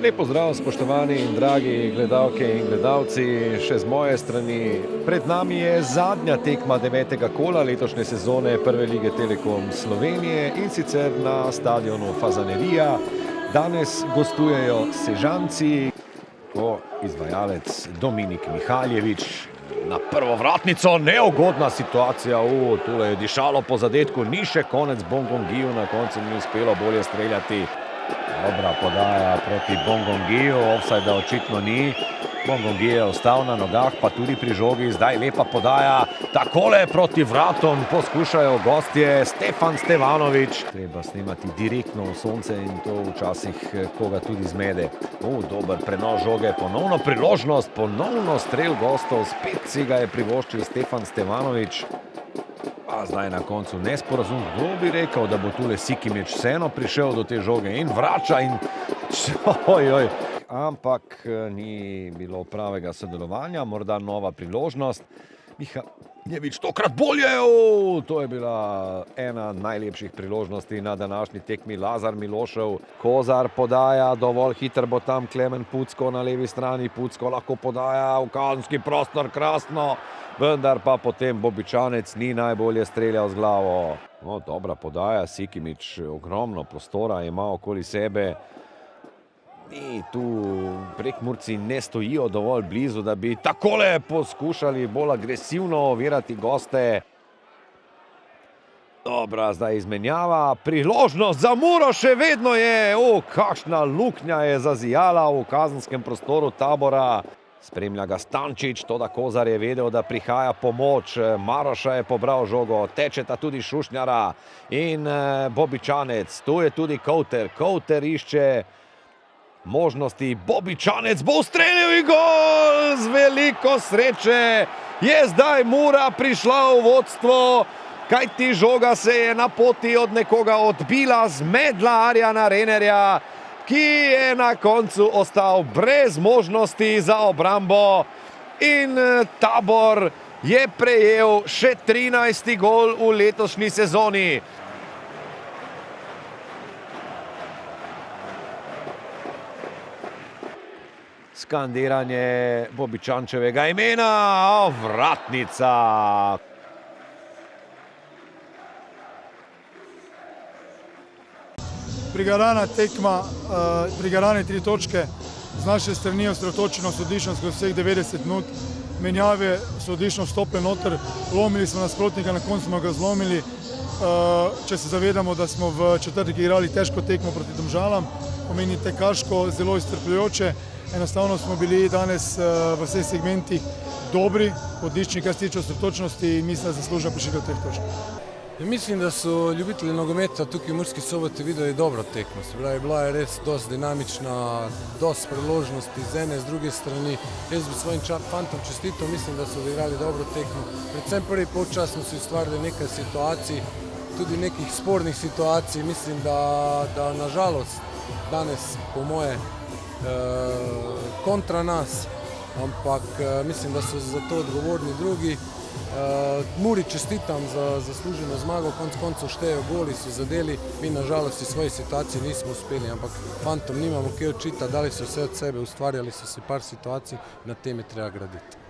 Lep pozdrav, spoštovani in dragi gledalke in gledalci, še z moje strani. Pred nami je zadnja tekma 9. kola letošnje sezone Prve lige Telekom Slovenije in sicer na stadionu Fazanerija. Danes gostujejo Sežanci, ko izvajalec Dominik Mihaljević na prvo vratnico, neugodna situacija, tole je dišalo po zadetku, ni še konec Bongongiju, na koncu ni uspelo bolje streljati. Dobra podaja proti Bongongiju, ofsajda očitno ni. Bongongi je ostal na nogah, pa tudi pri žogi, zdaj lepa podaja. Takole proti vratom poskušajo gostje Stefan Stevanović. Treba snemati direktno v sonce in to včasih koga tudi zmede. Dober prenos žoge, ponovno priložnost, ponovno strel gostov, spet si ga je privoščil Stefan Stevanović. A zdaj na koncu nesporazum, kdo bi rekel, da bo tule Sikimić vseeno prišel do te žoge in vrača in ampak ni bilo pravega sodelovanja, morda nova priložnost. Mihaljević tokrat bolje, to je bila ena najlepših priložnosti na današnji tekmi. Lazar Milošev, Kozar podaja, dovolj hiter bo tam Klemen Pucko na levi strani, Pucko lahko podaja v kazenski prostor, krasno, vendar pa potem Bobičanec ni najbolje streljal z glavo. Dobra podaja, Sikimić ogromno prostora ima okoli sebe. In tu Prekmurci ne stojijo dovolj blizu, da bi takole poskušali bolj agresivno ovirati goste. Dobra, zdaj izmenjava, priložnost za Muro še vedno je, kakšna luknja je zazijala v kazenskem prostoru Tabora. Spremlja ga Stančić, toda Kozar je vedel, da prihaja pomoč. Maroša je pobral žogo, tečeta tudi Šušnjara in Bobičanec. Tu je tudi Kouter, Kouter išče možnosti, Bobičanec bo ustrelil in gol! Z veliko sreče je zdaj Mura prišla v vodstvo, kajti žoga se je na poti od nekoga odbila, zmedla Arjana Renerja, ki je na koncu ostal brez možnosti za obrambo in Tabor je prejel še 13. gol v letošnji sezoni. Skandiranje Bobičančevega imena, vratnica. Prigarana tekma, prigarane 3 točke, z naše strani osredotočenost odlično skozi vseh 90 minut, menjave so odlično vstopile noter, lomili smo nasprotnika, na koncu smo ga zlomili. Če se zavedamo, da smo v četrtek igrali težko tekmo proti Domžalam, pomeni tekaško zelo iztrpljujoče. Enostavno smo bili danes v vseh segmentih dobri, odlični, kar se tiče osredotočenosti in mislim, da zaslužno prišli do 3 točk. Mislim, da so ljubitelji nogometa tukaj v Murski Soboti videli dobro tekmo. Bila je res dosti dinamična, dosti priložnosti z ene, z druge strani. Jaz bi svojim fantom čestitev, mislim, da so odigrali dobro tekmo. Predvsem prvi polčas smo si ustvarili nekaj situacij, tudi nekih spornih situacij. Mislim, da nažalost danes po moje kontra nas, ampak mislim, da so za to odgovorni drugi. Muri čestitam za zasluženo zmago, konec koncev štejejo goli, so zadeli, mi nažalost iz svoje situacije nismo uspeli, ampak fantom nimamo kaj očitati, dali so vse od sebe, ustvarjali so si par situacij, na tem je treba graditi.